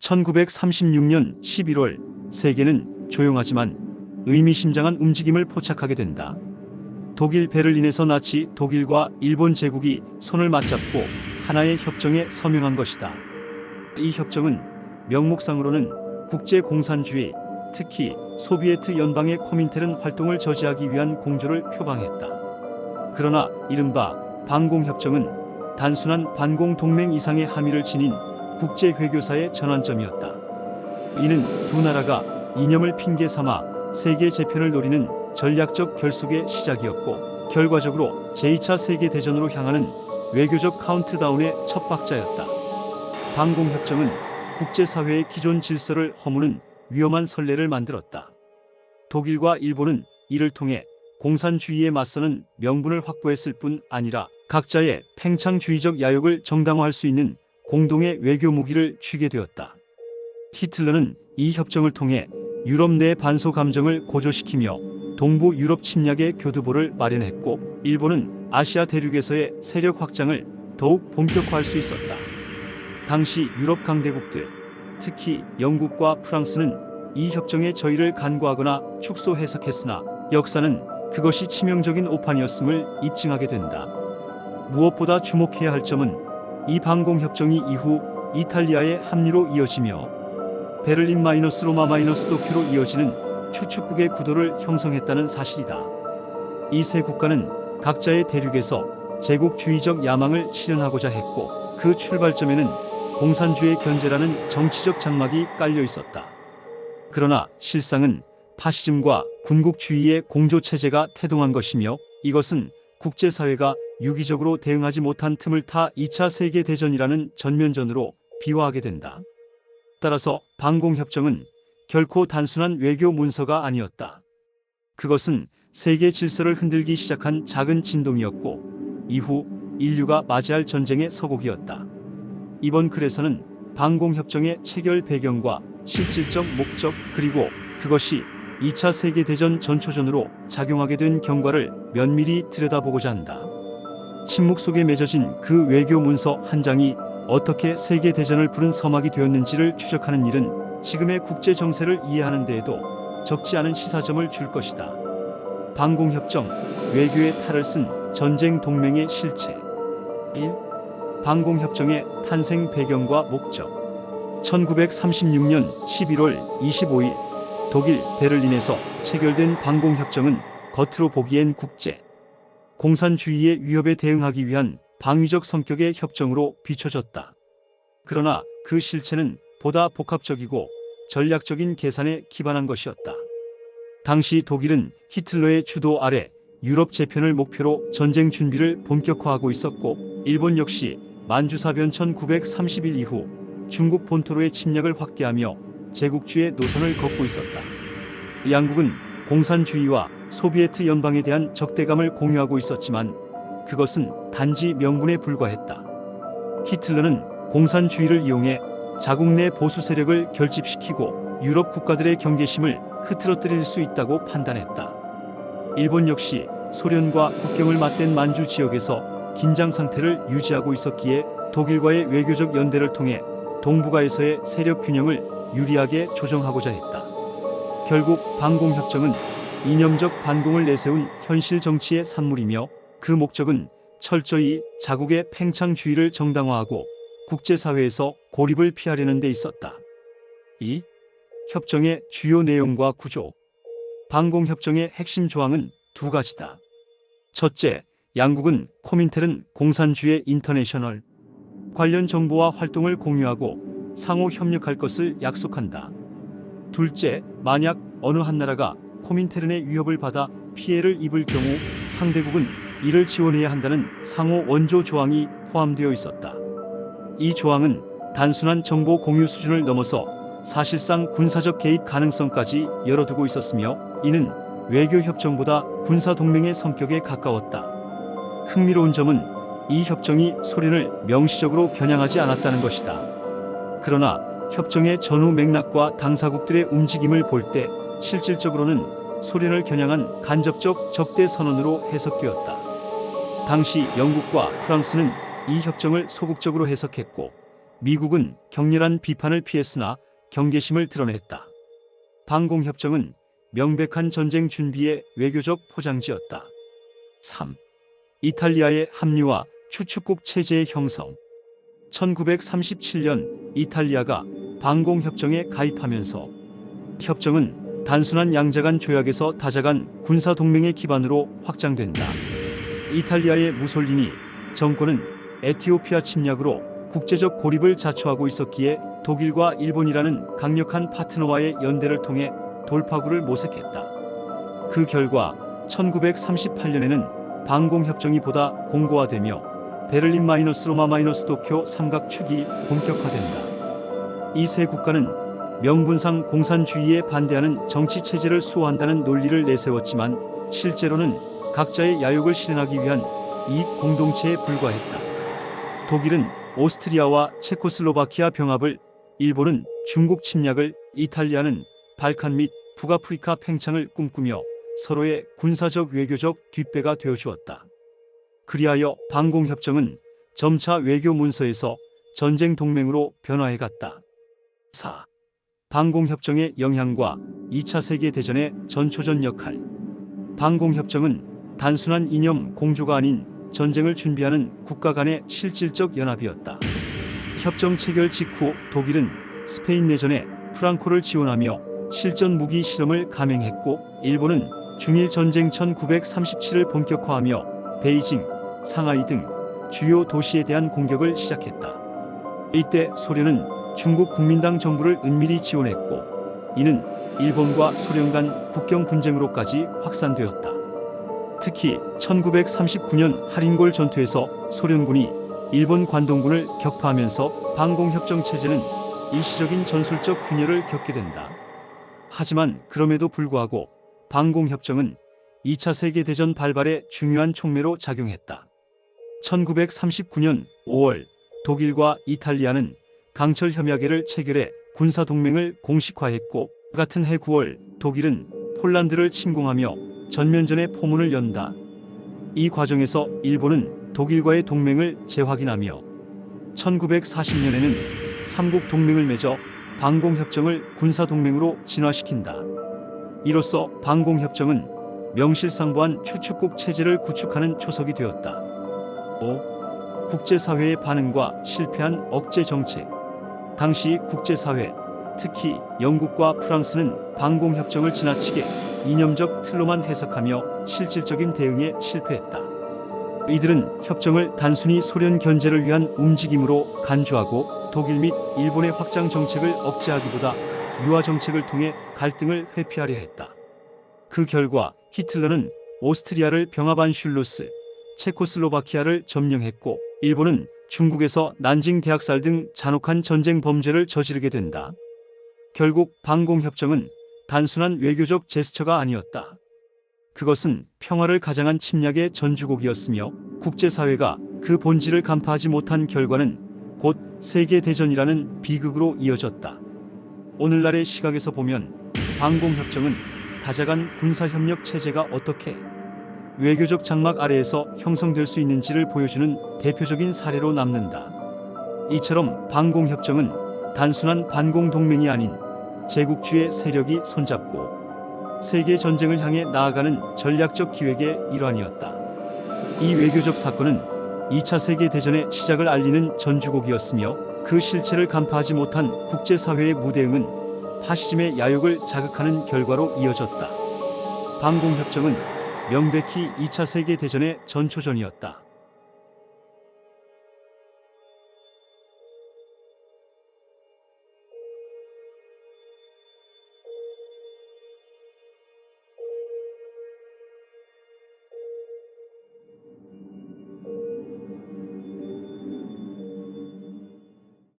1936년 11월 세계는 조용하지만 의미심장한 움직임을 포착하게 된다. 독일 베를린에서 나치 독일과 일본 제국이 손을 맞잡고 하나의 협정에 서명한 것이다. 이 협정은 명목상으로는 국제공산주의, 특히 소비에트 연방의 코민테른 활동을 저지하기 위한 공조를 표방했다. 그러나 이른바 방공협정은 단순한 반공동맹 이상의 함의를 지닌 국제회교사의 전환점이었다. 이는 두 나라가 이념을 핑계 삼아 세계 재편을 노리는 전략적 결속의 시작이었고, 결과적으로 제2차 세계대전으로 향하는 외교적 카운트다운의 첫 박자였다. 방공협정은 국제사회의 기존 질서를 허무는 위험한 선례를 만들었다. 독일과 일본은 이를 통해 공산주의에 맞서는 명분을 확보했을 뿐 아니라 각자의 팽창주의적 야욕을 정당화할 수 있는 공동의 외교 무기를 쥐게 되었다. 히틀러는 이 협정을 통해 유럽 내 반소 감정을 고조시키며 동부 유럽 침략의 교두보를 마련했고, 일본은 아시아 대륙에서의 세력 확장을 더욱 본격화할 수 있었다. 당시 유럽 강대국들, 특히 영국과 프랑스는 이 협정의 저의를 간과하거나 축소 해석했으나 역사는 그것이 치명적인 오판이었음을 입증하게 된다. 무엇보다 주목해야 할 점은 이 방공협정이 이후 이탈리아의 합류로 이어지며 베를린-로마-도쿄로 이어지는 추축국의 구도를 형성했다는 사실이다. 이 세 국가는 각자의 대륙에서 제국주의적 야망을 실현하고자 했고, 그 출발점에는 공산주의 견제라는 정치적 장막이 깔려 있었다. 그러나 실상은 파시즘과 군국주의의 공조체제가 태동한 것이며, 이것은 국제사회가 유기적으로 대응하지 못한 틈을 타 2차 세계대전이라는 전면전으로 비화하게 된다. 따라서 방공협정은 결코 단순한 외교 문서가 아니었다. 그것은 세계 질서를 흔들기 시작한 작은 진동이었고, 이후 인류가 맞이할 전쟁의 서곡이었다. 이번 글에서는 방공협정의 체결 배경과 실질적 목적, 그리고 그것이 2차 세계대전 전초전으로 작용하게 된 경과를 면밀히 들여다보고자 한다. 침묵 속에 맺어진 그 외교 문서 한 장이 어떻게 세계대전을 부른 서막이 되었는지를 추적하는 일은 지금의 국제 정세를 이해하는 데에도 적지 않은 시사점을 줄 것이다. 방공협정, 외교의 탈을 쓴 전쟁 동맹의 실체. 1. 방공협정의 탄생 배경과 목적. 1936년 11월 25일 독일 베를린에서 체결된 방공협정은 겉으로 보기엔 국제 공산주의의 위협에 대응하기 위한 방위적 성격의 협정으로 비춰졌다. 그러나 그 실체는 보다 복합적이고 전략적인 계산에 기반한 것이었다. 당시 독일은 히틀러의 주도 아래 유럽 재편을 목표로 전쟁 준비를 본격화하고 있었고, 일본 역시 만주사변 1930일 이후 중국 본토로의 침략을 확대하며 제국주의 노선을 걷고 있었다. 양국은 공산주의와 소비에트 연방에 대한 적대감을 공유하고 있었지만 그것은 단지 명분에 불과했다. 히틀러는 공산주의를 이용해 자국 내 보수 세력을 결집시키고 유럽 국가들의 경계심을 흐트러뜨릴 수 있다고 판단했다. 일본 역시 소련과 국경을 맞댄 만주 지역에서 긴장 상태를 유지하고 있었기에 독일과의 외교적 연대를 통해 동북아에서의 세력 균형을 유리하게 조정하고자 했다. 결국 방공협정은 이념적 반공을 내세운 현실 정치의 산물이며, 그 목적은 철저히 자국의 팽창주의를 정당화하고 국제사회에서 고립을 피하려는 데 있었다. 2. 협정의 주요 내용과 구조. 방공협정의 핵심 조항은 두 가지다. 첫째, 양국은 코민테른 공산주의 인터내셔널 관련 정보와 활동을 공유하고 상호 협력할 것을 약속한다. 둘째, 만약 어느 한 나라가 코민테른의 위협을 받아 피해를 입을 경우 상대국은 이를 지원해야 한다는 상호 원조 조항이 포함되어 있었다. 이 조항은 단순한 정보 공유 수준을 넘어서 사실상 군사적 개입 가능성까지 열어두고 있었으며, 이는 외교 협정보다 군사 동맹의 성격에 가까웠다. 흥미로운 점은 이 협정이 소련을 명시적으로 겨냥하지 않았다는 것이다. 그러나 협정의 전후 맥락과 당사국들의 움직임을 볼 때 실질적으로는 소련을 겨냥한 간접적 적대 선언으로 해석되었다. 당시 영국과 프랑스는 이 협정을 소극적으로 해석했고, 미국은 격렬한 비판을 피했으나 경계심을 드러냈다. 방공협정은 명백한 전쟁 준비의 외교적 포장지였다. 3. 이탈리아의 합류와 추축국 체제의 형성. 1937년 이탈리아가 방공협정에 가입하면서 협정은 단순한 양자간 조약에서 다자간 군사동맹의 기반으로 확장된다. 이탈리아의 무솔리니 정권은 에티오피아 침략으로 국제적 고립을 자초하고 있었기에 독일과 일본이라는 강력한 파트너와의 연대를 통해 돌파구를 모색했다. 그 결과 1938년에는 방공협정이 보다 공고화되며 베를린-로마-도쿄 삼각축이 본격화된다. 이 세 국가는 명분상 공산주의에 반대하는 정치체제를 수호한다는 논리를 내세웠지만 실제로는 각자의 야욕을 실현하기 위한 이익 공동체에 불과했다. 독일은 오스트리아와 체코슬로바키아 병합을, 일본은 중국 침략을, 이탈리아는 발칸 및 북아프리카 팽창을 꿈꾸며 서로의 군사적 외교적 뒷배가 되어주었다. 그리하여 방공협정은 점차 외교 문서에서 전쟁 동맹으로 변화해갔다. 4. 방공협정의 영향과 2차 세계대전의 전초전 역할. 방공협정은 단순한 이념 공조가 아닌 전쟁을 준비하는 국가 간의 실질적 연합이었다. 협정 체결 직후 독일은 스페인 내전에 프랑코를 지원하며 실전 무기 실험을 감행했고, 일본은 중일 전쟁 1937을 본격화하며 베이징, 상하이 등 주요 도시에 대한 공격을 시작했다. 이때 소련은 중국 국민당 정부를 은밀히 지원했고, 이는 일본과 소련 간 국경 분쟁으로까지 확산되었다. 특히 1939년 하린골 전투에서 소련군이 일본 관동군을 격파하면서 방공협정 체제는 일시적인 전술적 균열을 겪게 된다. 하지만 그럼에도 불구하고 방공협정은 2차 세계대전 발발에 중요한 촉매로 작용했다. 1939년 5월 독일과 이탈리아는 강철 협약회를 체결해 군사동맹을 공식화했고, 같은 해 9월 독일은 폴란드를 침공하며 전면전의 포문을 연다. 이 과정에서 일본은 독일과의 동맹을 재확인하며 1940년에는 삼국 동맹을 맺어 방공협정을 군사동맹으로 진화시킨다. 이로써 방공협정은 명실상부한 추축국 체제를 구축하는 초석이 되었다. 5. 국제사회의 반응과 실패한 억제 정책. 당시 국제사회, 특히 영국과 프랑스는 방공협정을 지나치게 이념적 틀로만 해석하며 실질적인 대응에 실패했다. 이들은 협정을 단순히 소련 견제를 위한 움직임으로 간주하고 독일 및 일본의 확장 정책을 억제하기보다 유화 정책을 통해 갈등을 회피하려 했다. 그 결과 히틀러는 오스트리아를 병합 안슐루스, 체코슬로바키아를 점령했고, 일본은 중국에서 난징 대학살 등 잔혹한 전쟁 범죄를 저지르게 된다. 결국 방공협정은 단순한 외교적 제스처가 아니었다. 그것은 평화를 가장한 침략의 전주곡이었으며, 국제사회가 그 본질을 간파하지 못한 결과는 곧 세계대전이라는 비극으로 이어졌다. 오늘날의 시각에서 보면 방공협정은 다자간 군사협력 체제가 어떻게 외교적 장막 아래에서 형성될 수 있는지를 보여주는 대표적인 사례로 남는다. 이처럼 방공협정은 단순한 반공동맹이 아닌 제국주의 세력이 손잡고 세계 전쟁을 향해 나아가는 전략적 기획의 일환이었다. 이 외교적 사건은 2차 세계대전의 시작을 알리는 전주곡이었으며, 그 실체를 간파하지 못한 국제사회의 무대응은 파시즘의 야욕을 자극하는 결과로 이어졌다. 방공협정은 명백히 2차 세계대전의 전초전이었다.